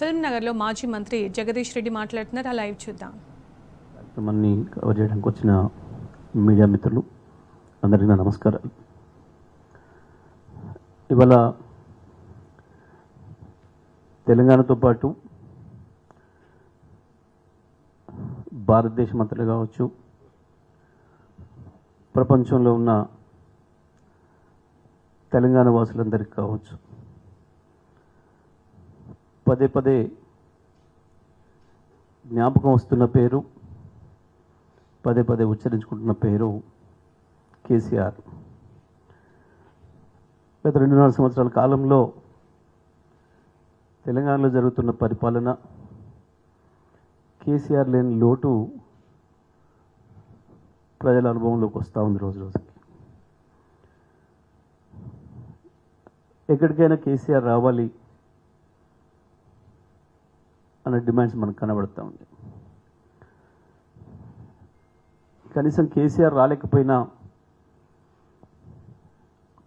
Film నగర్లో మాజీ మంత్రి జగదీష్ రెడ్డి మాట్లాడుతున్నారు. ఆ లైవ్ చూద్దాం. కార్యక్రమాన్ని కవర్ చేయడానికి వచ్చిన మీడియా మిత్రులు అందరికీ నా నమస్కారాలు. ఇవాళ తెలంగాణతో పాటు భారతదేశం అంతటా కావచ్చు, ప్రపంచంలో ఉన్న తెలంగాణ వాసులందరికీ కావచ్చు, పదే పదే జ్ఞాపకం వస్తున్న పేరు, పదే పదే ఉచ్చరించుకుంటున్న పేరు కేసీఆర్. గత 2.5 సంవత్సరాల కాలంలో తెలంగాణలో జరుగుతున్న పరిపాలన, కేసీఆర్ లేని లోటు ప్రజల అనుభవంలోకి వస్తూ ఉంది రోజు రోజుకి. ఎక్కడికైనా కేసీఆర్ రావాలి అనే డిమాండ్స్ మనకు కనబడుతూ ఉంది. కనీసం కేసీఆర్ రాలేకపోయినా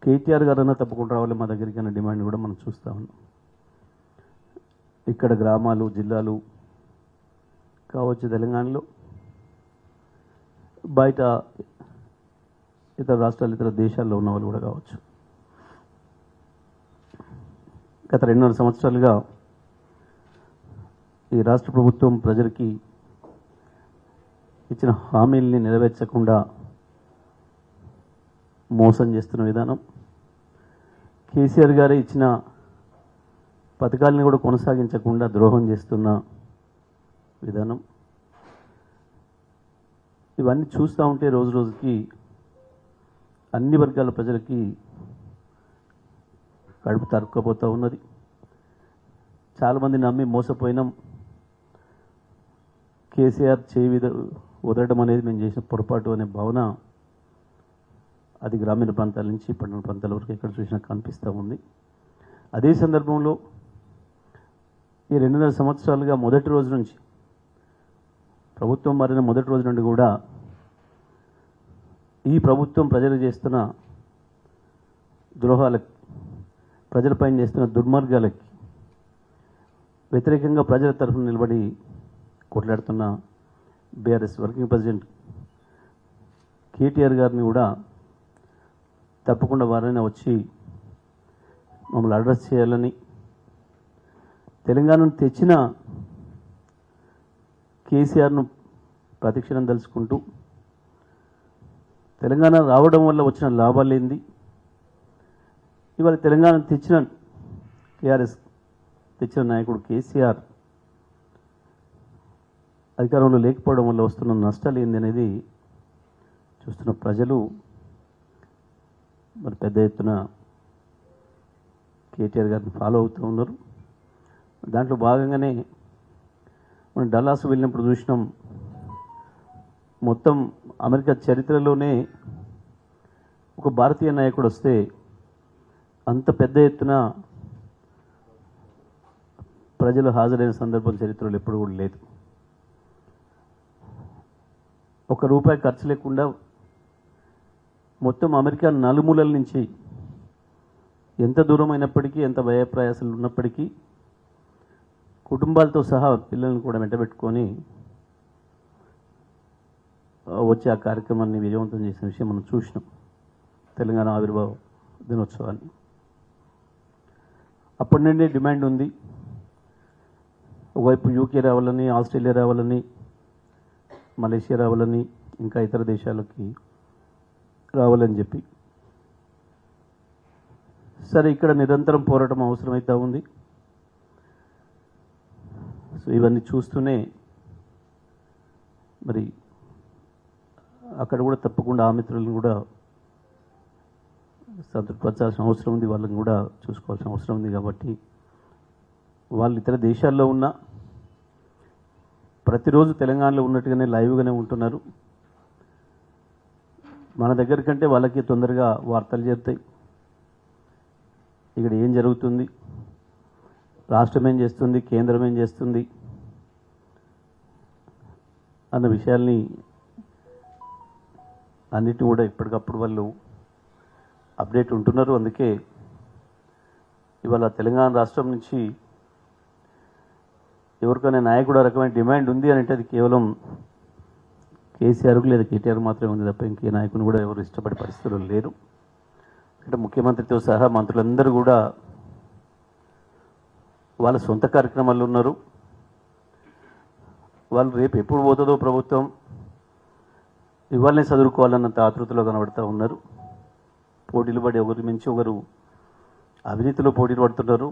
కేటీఆర్ గారన్నా తప్పకుండా రావాలి మా దగ్గరికి అనే డిమాండ్ కూడా మనం చూస్తూ ఉన్నాం. ఇక్కడ గ్రామాలు, జిల్లాలు కావచ్చు, తెలంగాణలో బయట ఇతర రాష్ట్రాలు, ఇతర దేశాల్లో ఉన్న వాళ్ళు కూడా కావచ్చు. గత 2.5 సంవత్సరాలుగా ఈ రాష్ట్ర ప్రభుత్వం ప్రజలకి ఇచ్చిన హామీల్ని నెరవేర్చకుండా మోసం చేస్తున్న విధానం, కేసీఆర్ గారే ఇచ్చిన పథకాలని కూడా కొనసాగించకుండా ద్రోహం చేస్తున్న విధానం, ఇవన్నీ చూస్తూ ఉంటే రోజు రోజుకి అన్ని వర్గాల ప్రజలకి కడుపు తరుక్కపోతూ ఉన్నది. చాలామంది నమ్మి మోసపోయినాం. కేసీఆర్ చేయి వదలడం అనేది మేము చేసిన పొరపాటు అనే భావన అది గ్రామీణ ప్రాంతాల నుంచి పట్టణ ప్రాంతాల వరకు ఎక్కడ చూసినా కనిపిస్తూ ఉంది. అదే సందర్భంలో ఈ 2.5 సంవత్సరాలుగా మొదటి రోజు నుంచి, ప్రభుత్వం మారిన మొదటి రోజు నుండి కూడా ఈ ప్రభుత్వం ప్రజలు చేస్తున్న ద్రోహాలకి, ప్రజలపైన చేస్తున్న దుర్మార్గాలకి వ్యతిరేకంగా ప్రజల తరఫున నిలబడి కొట్లాడుతున్న బీఆర్ఎస్ వర్కింగ్ ప్రెసిడెంట్ కేటీఆర్ గారిని కూడా తప్పకుండా వారైనా వచ్చి మమ్మల్ని అడ్రస్ చేయాలని, తెలంగాణను తెచ్చిన కేసీఆర్ను ప్రతిక్షణం తలుచుకుంటూ తెలంగాణ రావడం వల్ల వచ్చిన లాభాలు ఏంది, ఇవాళ తెలంగాణ తెచ్చిన టీఆర్ఎస్ తెచ్చిన నాయకుడు కేసీఆర్ అధికారంలో లేకపోవడం వల్ల వస్తున్న నష్టాలు ఏంది అనేది చూస్తున్న ప్రజలు మరి పెద్ద ఎత్తున కేటీఆర్ గారిని ఫాలో అవుతూ ఉన్నారు. దాంట్లో భాగంగానే మనం డల్లాస్ వెళ్ళినప్పుడు చూసినాం, మొత్తం అమెరికా చరిత్రలోనే ఒక భారతీయ నాయకుడు వస్తే అంత పెద్ద ఎత్తున ప్రజలు హాజరైన సందర్భం చరిత్రలో ఎప్పుడు కూడా లేదు. ₹1 ఖర్చు లేకుండా మొత్తం అమెరికా నలుమూలల నుంచి, ఎంత దూరం అయినప్పటికీ, ఎంత వ్యయప్రయాసాలు ఉన్నప్పటికీ కుటుంబాలతో సహా పిల్లల్ని కూడా వెంటబెట్టుకొని వచ్చి ఆ కార్యక్రమాన్ని విజయవంతం చేసిన విషయం మనం చూసినాం. తెలంగాణ ఆవిర్భావ దినోత్సవాన్ని అప్పటి నుండే డిమాండ్ ఉంది. ఒకవైపు యూకే రావాలని, ఆస్ట్రేలియా రావాలని, మలేషియా రావాలని, ఇంకా ఇతర దేశాలకి రావాలని చెప్పి, సరే ఇక్కడ నిరంతరం పోరాటం అవసరమవుతూ ఉంది. సో ఇవన్నీ చూస్తూనే మరి అక్కడ కూడా తప్పకుండా ఆ మిత్రులను కూడా సంతృప్తిపరచాల్సిన అవసరం ఉంది, వాళ్ళని కూడా చూసుకోవాల్సిన అవసరం ఉంది. కాబట్టి వాళ్ళు ఇతర దేశాల్లో ఉన్న ప్రతిరోజు తెలంగాణలో ఉన్నట్టుగానే లైవ్గానే ఉంటున్నారు. మన దగ్గర కంటే వాళ్ళకి తొందరగా వార్తలు చేరుతాయి. ఇక్కడ ఏం జరుగుతుంది, రాష్ట్రం ఏం చేస్తుంది, కేంద్రం ఏం చేస్తుంది అన్న విషయాల్ని అన్నిటిని కూడా ఎప్పటికప్పుడు వాళ్ళు అప్డేట్ ఉంటున్నారు. అందుకే ఇవాళ తెలంగాణ రాష్ట్రం నుంచి ఎవరికైనా నాయకుడు ఆ రకమైన డిమాండ్ ఉంది అని అంటే అది కేవలం కేసీఆర్కు లేదా కేటీఆర్ మాత్రమే ఉంది తప్ప ఇంకే నాయకుని కూడా ఎవరు ఇష్టపడే పరిస్థితులు లేరు. అంటే ముఖ్యమంత్రితో సహా మంత్రులందరూ కూడా వాళ్ళ సొంత కార్యక్రమాల్లో ఉన్నారు. వాళ్ళు రేపు ఎప్పుడు పోతుందో ప్రభుత్వం ఇవాళనే చదువుకోవాలన్నంత ఆతృతలో కనబడుతూ ఉన్నారు. పోటీలు పడి ఒకరి మించి ఒకరు అవినీతిలో పోటీలు పడుతున్నారు,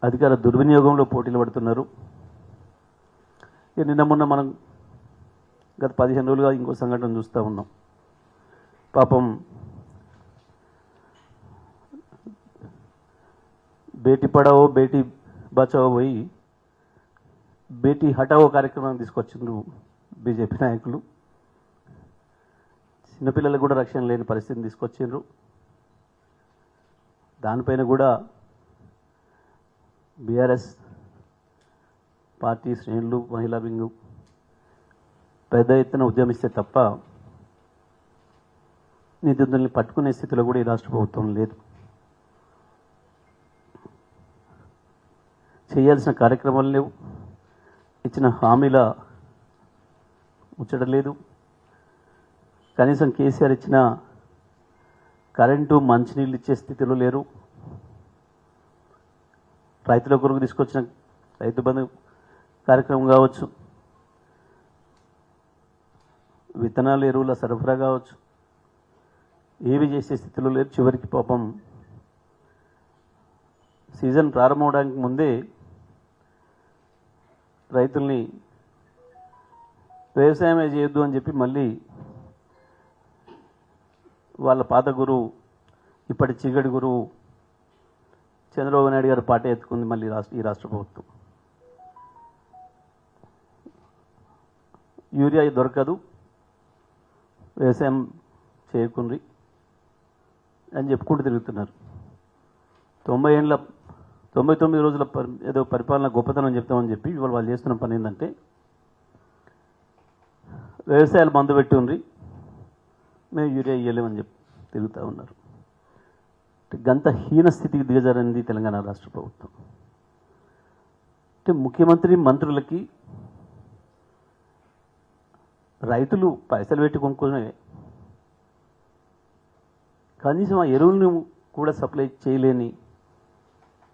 అధికార దుర్వినియోగంలో పోటీలు పడుతున్నారు. నిన్న మొన్న మనం గత 15 రోజులుగా ఇంకో సంఘటన చూస్తూ ఉన్నాం. పాపం బేటీ పడావో బేటీ బచావో పోయి బేటీ హటావో కార్యక్రమం తీసుకొచ్చిండ్రు బీజేపీ నాయకులు. చిన్నపిల్లలకు కూడా రక్షణ లేని పరిస్థితిని తీసుకొచ్చిండ్రు. దానిపైన కూడా బీఆర్ఎస్ పార్టీ శ్రేణులు, మహిళా వింగు పెద్ద ఎత్తున ఉద్యమిస్తే తప్ప నిందితుల్ని పట్టుకునే స్థితిలో కూడా ఈ రాష్ట్ర ప్రభుత్వం లేదు. చేయాల్సిన కార్యక్రమాలు లేవు, ఇచ్చిన హామీల ముచ్చట లేదు. కనీసం కేసీఆర్ ఇచ్చిన కరెంటు మంచినీళ్ళు ఇచ్చే స్థితిలో లేరు. రైతుల కొరకు తీసుకొచ్చిన రైతు బంధు కార్యక్రమం కావచ్చు, విత్తనాలు ఎరువుల సరఫరా కావచ్చు, ఏవి చేసే స్థితిలో లేరు. చివరికి పాపం సీజన్ ప్రారంభమవడానికి ముందే రైతుల్ని వ్యవసాయమే చేయొద్దు అని చెప్పి మళ్ళీ వాళ్ళ పాత గురువు, ఇప్పటి చీకటి గురువు చంద్రబాబు నాయుడు గారు పాట ఎత్తుకుంది మళ్ళీ ఈ రాష్ట్ర ప్రభుత్వం. యూరియా దొరకదు, వ్యవసాయం చేయకుండ్రి అని చెప్పుకుంటూ తిరుగుతున్నారు. 99 రోజుల ఏదో పరిపాలన గొప్పతనం చెప్తామని చెప్పి ఇవాళ వాళ్ళు చేస్తున్న పని ఏంటంటే వ్యవసాయాలు మందు పెట్టి ఉండ్రి, మేము యూరియా ఇయ్యలేమని చెప్పి తిరుగుతూ ఉన్నారు. గంత హీన స్థితికి దిగజారింది తెలంగాణ రాష్ట్ర ప్రభుత్వం. అంటే ముఖ్యమంత్రి మంత్రులకి రైతులు పైసలు పెట్టి కొనుక్కునే కనీసం ఆ ఎరువులను కూడా సప్లై చేయలేని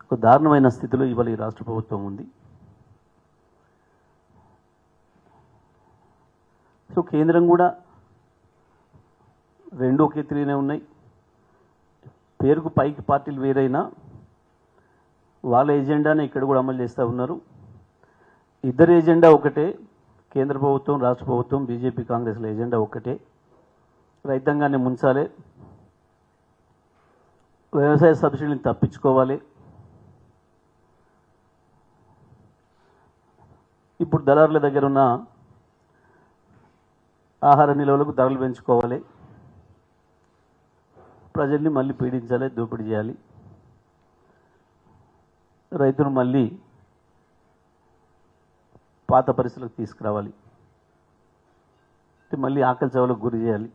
ఒక దారుణమైన స్థితిలో ఇవాళ ఈ రాష్ట్ర ప్రభుత్వం ఉంది. సో కేంద్రం కూడా రెండు ఒకే తీరునే ఉన్నాయి. పేరుకు పైకి పార్టీలు వేరైనా వాళ్ళ ఎజెండానే ఇక్కడ కూడా అమలు చేస్తూ ఉన్నారు. ఇద్దరు ఎజెండా ఒకటే, కేంద్ర ప్రభుత్వం, రాష్ట్ర ప్రభుత్వం, బీజేపీ కాంగ్రెస్ల ఎజెండా ఒకటే. రైతాంగాన్ని ముంచాలి, వ్యవసాయ సబ్సిడీని తప్పించుకోవాలి. ఇప్పుడు దళారుల దగ్గర ఉన్న ఆహార నిల్వలకు ధరలు పెంచుకోవాలి, ప్రజల్ని మళ్ళీ పీడించాలి, దోపిడీ చేయాలి, రైతును మళ్ళీ పాత పరిస్థితులకు తీసుకురావాలి, మళ్ళీ ఆకలి చావులకు గురి చేయాలి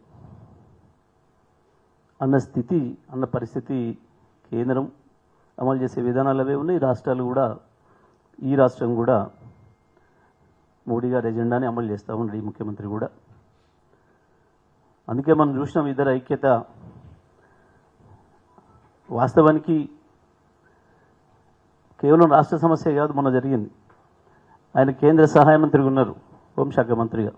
అన్న పరిస్థితి కేంద్రం అమలు చేసే విధానాలు అవే ఉన్నాయి. రాష్ట్రాలు కూడా, ఈ రాష్ట్రం కూడా మోడీ గారి ఎజెండాని అమలు చేస్తూ ఉన్నాడు ఈ ముఖ్యమంత్రి కూడా. అందుకే మనం చూసినాం ఇద్దరు ఐక్యత. వాస్తవానికి కేవలం రాష్ట్ర సమస్య కాదు, మొన్న జరిగింది. ఆయన కేంద్ర సహాయ మంత్రిగా ఉన్నారు, హోంశాఖ మంత్రిగా.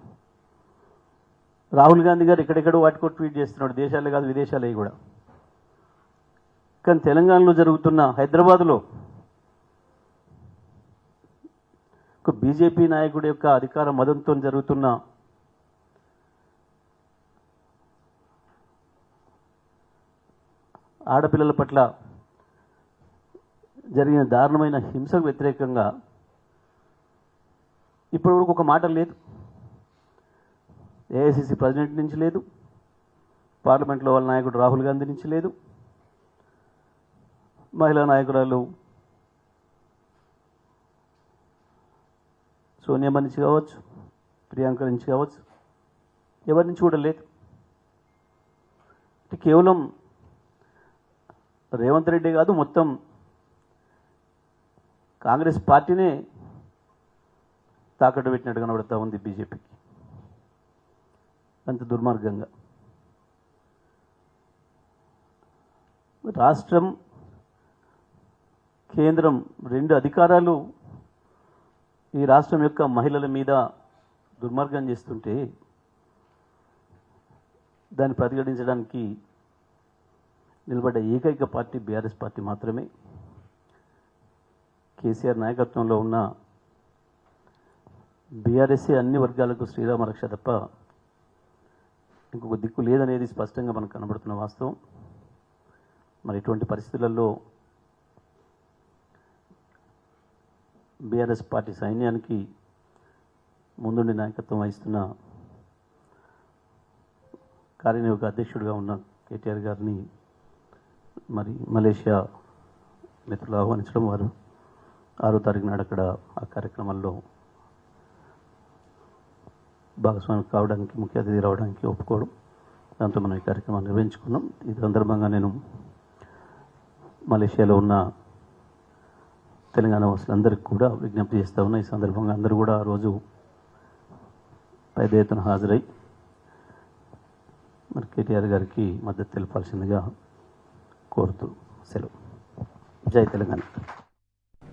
రాహుల్ గాంధీ గారు ఎక్కడెక్కడో వాటికో ట్వీట్ చేస్తున్నాడు, దేశాలే కాదు విదేశాలే కూడా. కానీ తెలంగాణలో జరుగుతున్న, హైదరాబాద్లో ఒక బీజేపీ నాయకుడి యొక్క అధికార మదంతో జరుగుతున్న ఆడపిల్లల పట్ల జరిగిన దారుణమైన హింసకు వ్యతిరేకంగా ఇప్పటివరకు ఒక మాట లేదు. ఏఐసిసి ప్రెసిడెంట్ నుంచి లేదు, పార్లమెంట్లో వాళ్ళ నాయకుడు రాహుల్ గాంధీ నుంచి లేదు, మహిళా నాయకురాలు సోనియా నుంచి కావచ్చు, ప్రియాంక నుంచి కావచ్చు, ఎవరి నుంచి కూడా లేదు. కేవలం రేవంత్ రెడ్డి కాదు, మొత్తం కాంగ్రెస్ పార్టీనే తాకట్టు పెట్టినట్టు కనబడుతూ ఉంది బీజేపీకి. అంత దుర్మార్గంగా రాష్ట్రం కేంద్రం రెండు అధికారాలు ఈ రాష్ట్రం యొక్క మహిళల మీద దుర్మార్గం చేస్తుంటే దాన్ని ప్రతిఘటించడానికి నిలబడ్డ ఏకైక పార్టీ బీఆర్ఎస్ పార్టీ మాత్రమే. కేసీఆర్ నాయకత్వంలో ఉన్న బీఆర్ఎస్ఏ అన్ని వర్గాలకు శ్రీరామ రక్ష తప్ప ఇంకొక దిక్కు లేదనేది స్పష్టంగా మనకు కనబడుతున్న వాస్తవం. మరి ఇటువంటి పరిస్థితులలో బీఆర్ఎస్ పార్టీ సైన్యానికి ముందుండి నాయకత్వం వహిస్తున్న కార్యనిర్వాహక అధ్యక్షుడిగా ఉన్న కేటీఆర్ గారిని మరి మలేషియా మిత్రులు ఆహ్వానించడం, వారు 6వ తారీఖు నాడు అక్కడ ఆ కార్యక్రమంలో భాగస్వామి కావడానికి, ముఖ్య అతిథి రావడానికి ఒప్పుకోవడం, దాంతో మనం ఈ కార్యక్రమాన్ని నిర్వహించుకున్నాం. ఈ సందర్భంగా నేను మలేషియాలో ఉన్న తెలంగాణ వాసులందరికీ కూడా విజ్ఞప్తి చేస్తూ ఉన్నా. ఈ సందర్భంగా అందరూ కూడా ఆ రోజు పెద్ద ఎత్తున హాజరై మరి కేటీఆర్ గారికి మద్దతు తెలపాల్సిందిగా కోరుతూ సెలవు. జై తెలంగాణ.